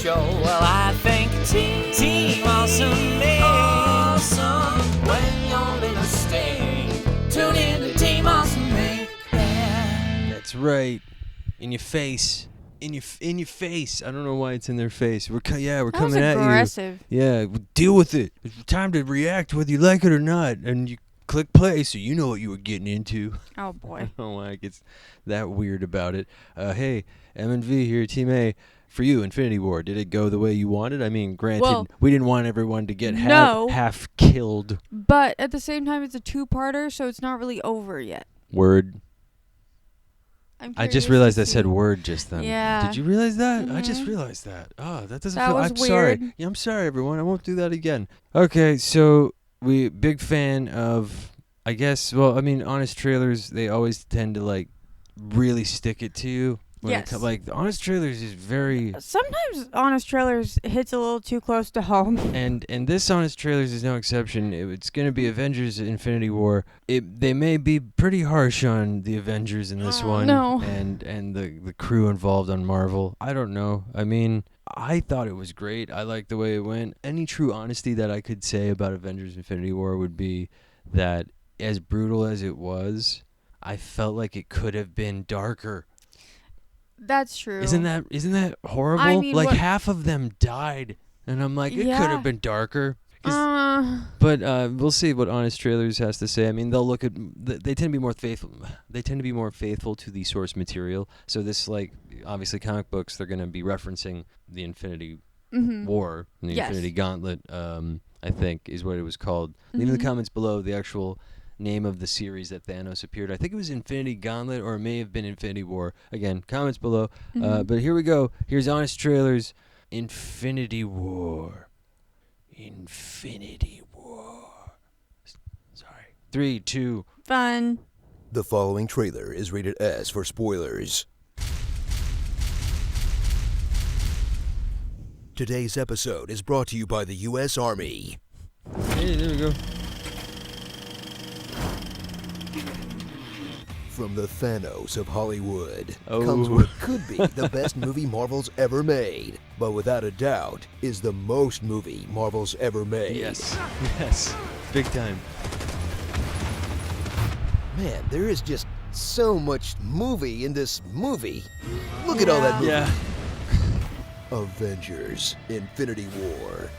show. Well, I think Team Awesome is awesome when you're in a state. Tune in to Team Awesome Make. Yeah. That's right. In your face. In your face. I don't know why it's in their face. We're coming at aggressive. you. Yeah, deal with it. It's time to react whether you like it or not. And you click play so you know what you were getting into. Oh, boy. I don't know why it gets that weird about it. Hey, M&V here, Team A. For you, Infinity War, did it go the way you wanted? I mean, granted, we didn't want everyone to get half killed. But at the same time, it's a two-parter, so it's not really over yet. Word. I just realized I said word just then. Yeah. Did you realize that? Mm-hmm. I just realized that. Oh, that doesn't that feel... was I'm weird. sorry. Yeah, I'm sorry, everyone. I won't do that again. Okay, so we big fan of, I guess, well, I mean, honest trailers, they always tend to, like, really stick it to you. Yes. Like, the honest trailers is very... Sometimes honest trailers hits a little too close to home. And this honest trailers is no exception. It's going to be Avengers Infinity War. They may be pretty harsh on the Avengers in this one. No. And the crew involved on Marvel. I don't know. I mean, I thought it was great. I liked the way it went. Any true honesty that I could say about Avengers Infinity War would be that as brutal as it was, I felt like it could have been darker. That's true. Isn't that horrible? I mean, like half of them died, and I'm like, it could have been darker. But we'll see what Honest Trailers has to say. I mean, they'll look at they tend to be more faithful. They tend to be more faithful to the source material. So this, like, obviously comic books, they're going to be referencing the Infinity War, and the Infinity Gauntlet. I think is what it was called. Leave in the comments below the actual name of the series that Thanos appeared. I think it was Infinity Gauntlet, or it may have been Infinity War. Again, comments below. But here we go. Here's Honest Trailers. Infinity War. Infinity War. Sorry. 3, 2. Fun. The following trailer is rated S for spoilers. Today's episode is brought to you by the U.S. Army. Hey, there we go. From the Thanos of Hollywood comes what could be the best movie Marvel's ever made, but without a doubt is the most movie Marvel's ever made. Yes. Big time. Man, there is just so much movie in this movie. Look at all that movie. Yeah. Avengers Infinity War.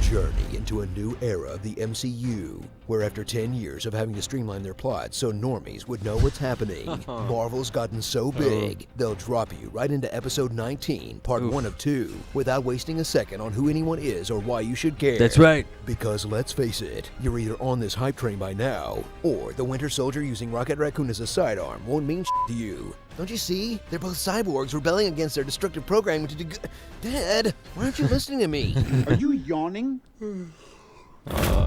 Journey into a new era of the MCU, where after 10 years of having to streamline their plot so normies would know what's happening, Marvel's gotten so big, they'll drop you right into episode 19, part 1 of 2, without wasting a second on who anyone is or why you should care. That's right. Because let's face it, you're either on this hype train by now, or the Winter Soldier using Rocket Raccoon as a sidearm won't mean to you. Don't you see? They're both cyborgs rebelling against their destructive programming to do good. Dad, why aren't you listening to me? Are you yawning?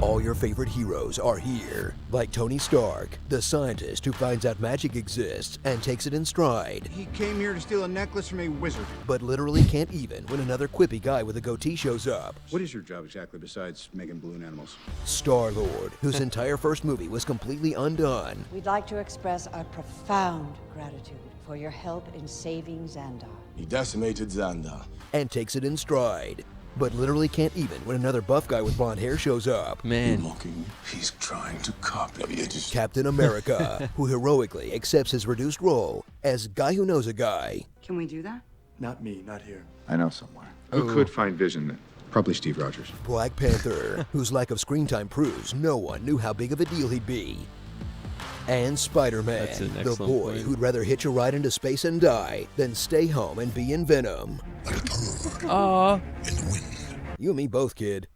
All your favorite heroes are here, like Tony Stark, the scientist who finds out magic exists and takes it in stride, He came here to steal a necklace from a wizard. but literally can't even when another quippy guy with a goatee shows up. What is your job exactly besides making balloon animals? Star-Lord, whose entire first movie was completely undone, We'd like to express our profound gratitude for your help in saving Xandar. He decimated Xandar. and takes it in stride, but literally can't even when another buff guy with blonde hair shows up. Man. Mocking, he's trying to copy it. Captain America, who heroically accepts his reduced role as guy who knows a guy. Can we do that? Not me, not here. I know somewhere. Who could find Vision then? Probably Steve Rogers. Black Panther, whose lack of screen time proves no one knew how big of a deal he'd be. And Spider-Man, That's an the excellent boy point. who'd rather hitch a ride into space and die than stay home and be in Venom. You and me both, kid.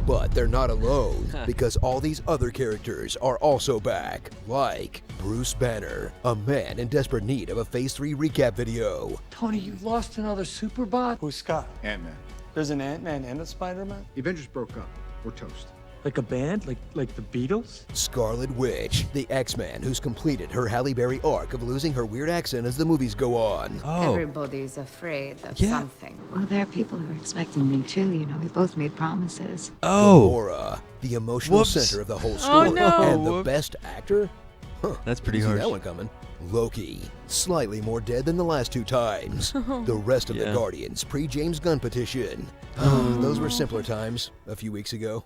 But they're not alone, because all these other characters are also back, like Bruce Banner, a man in desperate need of a Phase 3 recap video. Tony, you lost another Superbot? Who's Scott? Ant-Man. There's an Ant-Man and a Spider-Man? The Avengers broke up. We're toast. Like a band? Like the Beatles? Scarlet Witch, the X-Man who's completed her Halle Berry arc of losing her weird accent as the movies go on. Oh. Everybody's afraid of Yeah. something. Well, there are people who are expecting me too. You know, we both made promises. Oh. Gamora, the emotional Whoops. center of the whole story. no. And the Whoops. best actor? Huh, That's pretty didn't see harsh. that one coming. Loki, slightly more dead than the last 2 times. The rest of the Guardians, pre-James Gunn petition. Those were simpler times a few weeks ago.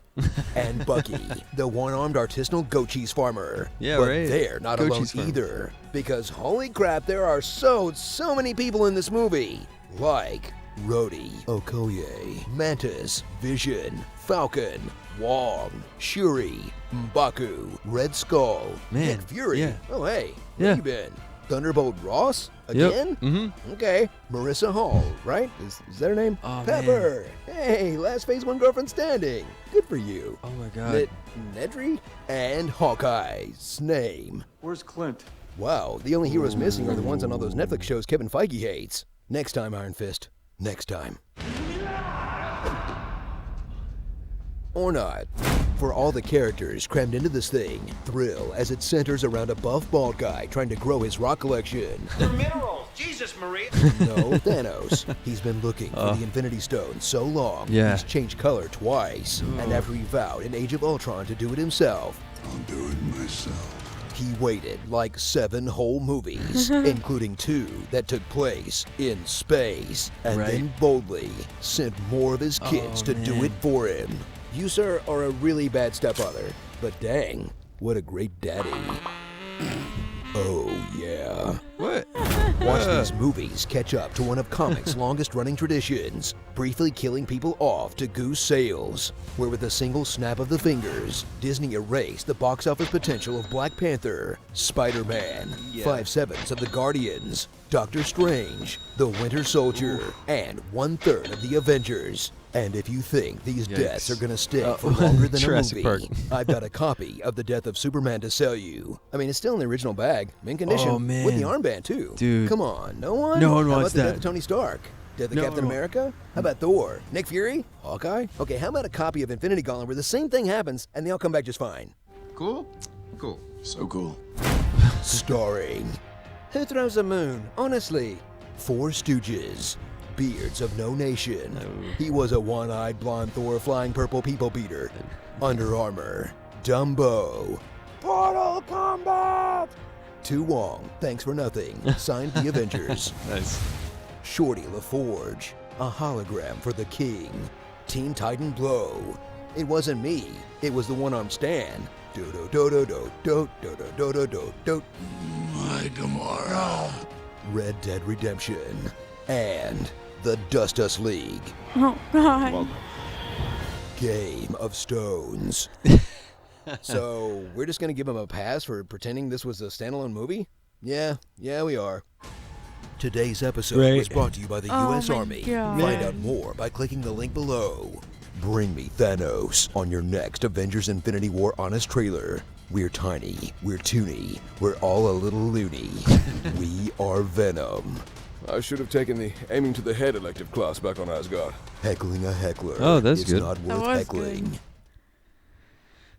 And Bucky, the one-armed artisanal goat cheese farmer. Yeah, but right. they're not Goat alone cheese farmer. either. Because holy crap, there are so many people in this movie. Like Rhodey, Okoye, Mantis, Vision, Falcon, Wong, Shuri, M'Baku, Red Skull, Man, Nick Fury. yeah. Oh, hey, Yeah. where you been? Thunderbolt Ross? Again? Mm-hmm. Okay. Marissa Hall, right? Is that her name? Oh, Pepper. Hey, last Phase 1 girlfriend standing. Good for you. Oh my God. Nedry? And Hawkeye's name. Where's Clint? Wow, the only heroes missing are the ones on all those Netflix shows Kevin Feige hates. Next time, Iron Fist. Next time. Or not. For all the characters crammed into this thing, thrill as it centers around a buff bald guy trying to grow his rock collection. They're minerals. Jesus, Maria. No, Thanos. He's been looking for the Infinity Stone so long, Yeah. he's changed color twice. And after he vowed in Age of Ultron to do it himself, I'll do it myself. he waited like 7 whole movies, including 2 that took place in space, and Right. then boldly sent more of his kids to do man. it for him. You, sir, are a really bad stepfather, but dang, what a great daddy. Oh, yeah. What? Watch these movies catch up to one of comics' longest-running traditions, briefly killing people off to goose sales, where with a single snap of the fingers, Disney erased the box office potential of Black Panther, Spider-Man, 5/7 of the Guardians, Doctor Strange, The Winter Soldier, and 1/3 of the Avengers. And if you think these deaths are gonna stick for longer than a Jurassic movie, Park. I've got a copy of The Death of Superman to sell you. I mean, it's still in the original bag, mint condition, Oh, man. with the armband too. Dude. Come on, no one? No one How wants about the that. Death of Tony Stark? Death of No. Captain America? How about Thor? Nick Fury? Hawkeye? Okay, how about a copy of Infinity Gauntlet where the same thing happens and they all come back just fine? Cool? Cool. So cool. Starring... Who throws a moon? Honestly. 4 Stooges. Beards of no nation. He was a one-eyed blonde Thor flying purple people beater. Under Armour. Dumbo. Portal Combat! Tu Wong, thanks for nothing. Signed the Avengers. Nice. Shorty LaForge. A hologram for the king. Teen Titan Blow. It wasn't me. It was the one-armed Stan. Do do do do do do do do do do do. My Gamora. Red Dead Redemption. And the Dust Us League. Oh, God. Game of Stones. So, we're just gonna give him a pass for pretending this was a standalone movie? Yeah, we are. Today's episode Right. was brought to you by the Oh U.S. my Army. God. Find out more by clicking the link below. Bring me Thanos on your next Avengers Infinity War Honest trailer. We're tiny, we're toony, we're all a little loony. We are Venom. I should have taken the aiming to the head elective class back on Asgard. Heckling a heckler. Oh, that's is good. not That worth was heckling. good.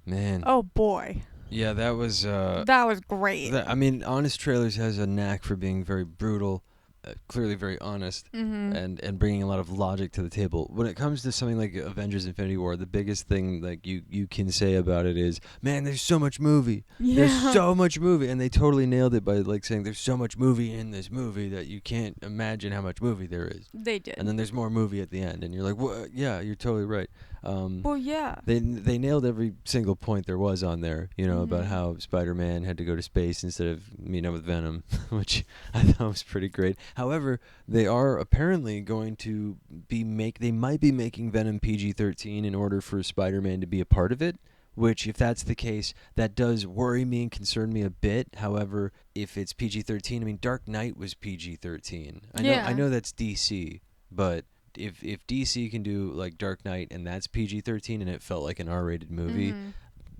Man. Oh, boy. Yeah, that was. That was great. I mean, Honest Trailers has a knack for being very brutal, clearly very honest, and bringing a lot of logic to the table. When it comes to something like Avengers: Infinity War, the biggest thing like you can say about it is, man, there's so much movie. Yeah. There's so much movie, and they totally nailed it by like saying there's so much movie in this movie that you can't imagine how much movie there is. They did. And then there's more movie at the end, and you're like, what? Yeah, you're totally right. Well, yeah. They nailed every single point there was on there, you know, about how Spider-Man had to go to space instead of meeting up with Venom, which I thought was pretty great. However, they are apparently going to they might be making Venom PG-13 in order for Spider-Man to be a part of it, which if that's the case, that does worry me and concern me a bit. However, if it's PG-13, I mean, Dark Knight was PG-13. I know that's DC, but if DC can do like Dark Knight and that's PG-13 and it felt like an R-rated movie,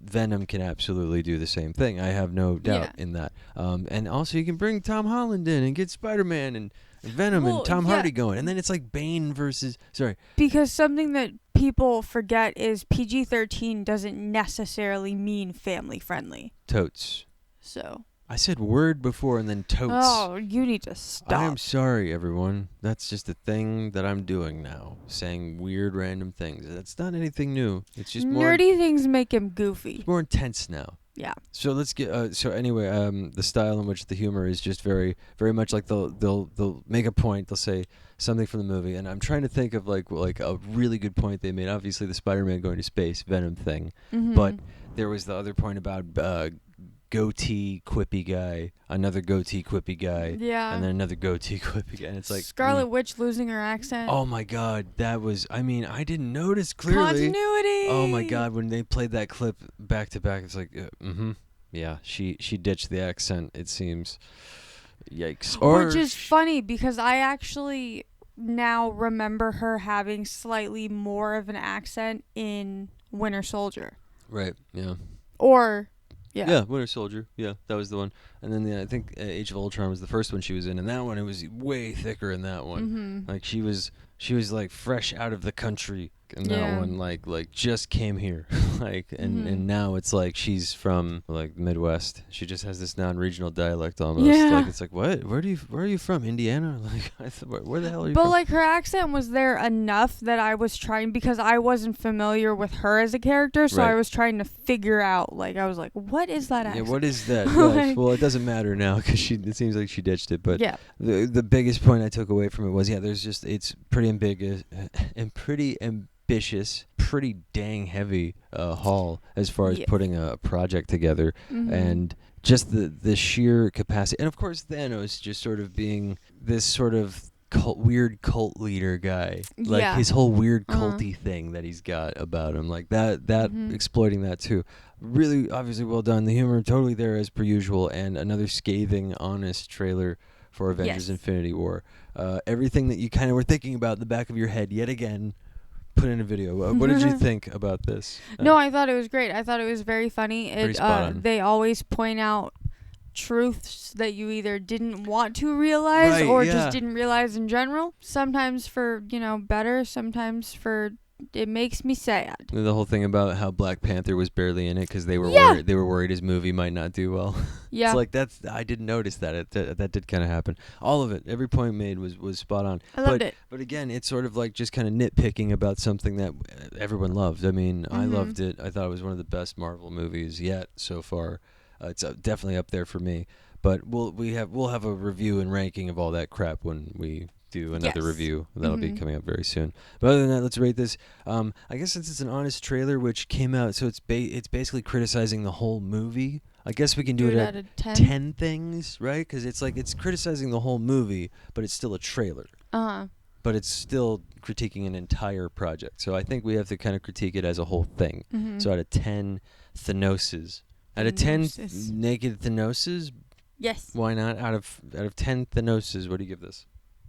Venom can absolutely do the same thing. I have no doubt in that. And also you can bring Tom Holland in and get Spider-Man and Venom and Tom Hardy going. And then it's like Bane versus... Sorry. Because something that people forget is PG-13 doesn't necessarily mean family-friendly. Totes. So... I said word before and then totes. Oh, you need to stop. I am sorry, everyone. That's just a thing that I'm doing now. Saying weird, random things. That's not anything new. It's just more... Nerdy things make him goofy. It's more intense now. Yeah. So let's get. So anyway, the style in which the humor is just very, very much like they'll make a point. They'll say something from the movie, and I'm trying to think of like a really good point they made. Obviously, the Spider-Man going to space, Venom thing, but there was the other point about goatee quippy guy, another goatee quippy guy, yeah, and then another goatee quippy guy. And it's like Scarlet Witch losing her accent. Oh my God, that was. I mean, I didn't notice clearly. Continuity. Oh my God, when they played that clip back to back, it's like, yeah, she ditched the accent. It seems, yikes. Which is funny because I actually now remember her having slightly more of an accent in Winter Soldier. Right. Yeah. Or. Yeah, Winter Soldier. Yeah, that was the one. And then I think Age of Ultron was the first one she was in, and that one it was way thicker in that one. Like she was like fresh out of the country in that one, like just came here, like and now it's like she's from like Midwest. She just has this non-regional dialect almost. Yeah. Like it's like what? Where are you from? Indiana? Like where the hell are you but from? like her accent was there enough that I was trying, because I wasn't familiar with her as a character, so I was trying to figure out, like I was like, what is that accent? Yeah, what is that? Yes. Well, it doesn't matter now because it seems like she ditched it. But the biggest point I took away from it was it's pretty ambiguous and pretty ambitious, pretty dang heavy haul as far as putting a project together, and just the sheer capacity, and of course Thanos just sort of being this sort of weird cult leader guy, like his whole weird culty thing that he's got about him, like that exploiting that too. Really, obviously well done. The humor totally there as per usual, and another scathing, honest trailer for Avengers Infinity War. Everything that you kind of were thinking about in the back of your head, yet again, put in a video. What did you think about this? No, I thought it was great. I thought it was very funny. Pretty spot on. They always point out truths that you either didn't want to realize or just didn't realize in general. Sometimes for, better, sometimes for it makes me sad. The whole thing about how Black Panther was barely in it because they were worried his movie might not do well. Yeah, it's like I didn't notice that. That did kind of happen. All of it, every point made was spot on. I loved it. But again, it's sort of like just kind of nitpicking about something that everyone loved. I mean, I loved it. I thought it was one of the best Marvel movies yet so far. It's definitely up there for me. But we'll have a review and ranking of all that crap when we do another review. That'll be coming up very soon. But other than that, let's rate this. I guess since it's an honest trailer which came out, so it's basically criticizing the whole movie. I guess we can do it at 10 things, right? Because it's like it's criticizing the whole movie, but it's still a trailer. But it's still critiquing an entire project. So I think we have to kind of critique it as a whole thing. So out of 10 Thanoses, out of 10 naked Thanoses, yes. Why not? Out of 10 Thanoses, what do you give this?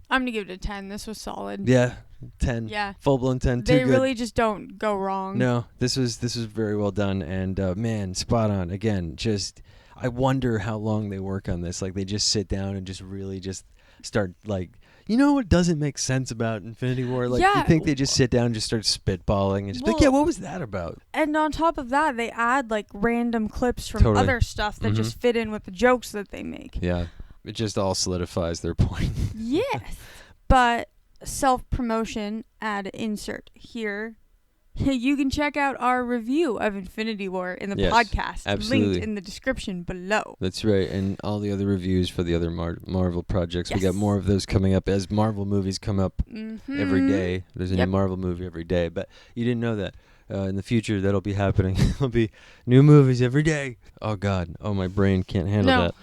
I'm gonna give it a 10. This was solid. Yeah, 10. Yeah, full blown 10. They really just don't go wrong. No, this was very well done, and man, spot on. Again, just I wonder how long they work on this. Like they just sit down and just really just start like. You know what doesn't make sense about Infinity War? Like, you think they just sit down and just start spitballing and just be like, what was that about? And on top of that, they add, like, random clips from other stuff that just fit in with the jokes that they make. Yeah. It just all solidifies their point. Yes. But self-promotion, add insert here. You can check out our review of Infinity War in the podcast, linked in the description below. That's right, and all the other reviews for the other Marvel projects. We got more of those coming up as Marvel movies come up every day. There's a new Marvel movie every day, but you didn't know that. In the future, that'll be happening. There'll be new movies every day. Oh, God. Oh, my brain can't handle that.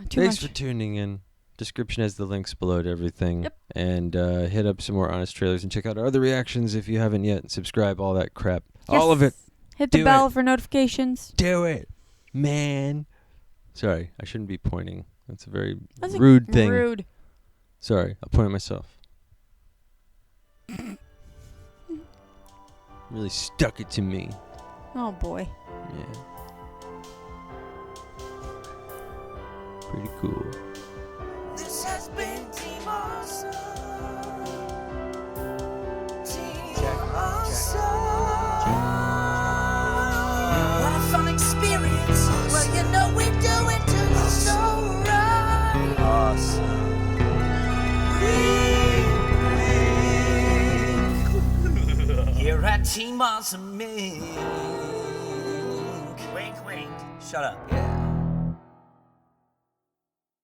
Thanks for tuning in. Description has the links below to everything. And hit up some more honest trailers and check out our other reactions if you haven't yet. Subscribe, all that crap. All of it. Hit the bell for notifications. Do it, man. Sorry, I shouldn't be pointing. That's a very rude thing. Rude. Sorry, I'll point at myself. Really stuck it to me. Oh, boy. Yeah. Pretty cool. This has been Team Awesome. Team Awesome. What a fun experience. Well, you know we do it to the soul right. Awesome. Here at Team Awesome Inc. Wink, wink. shut up. Yeah.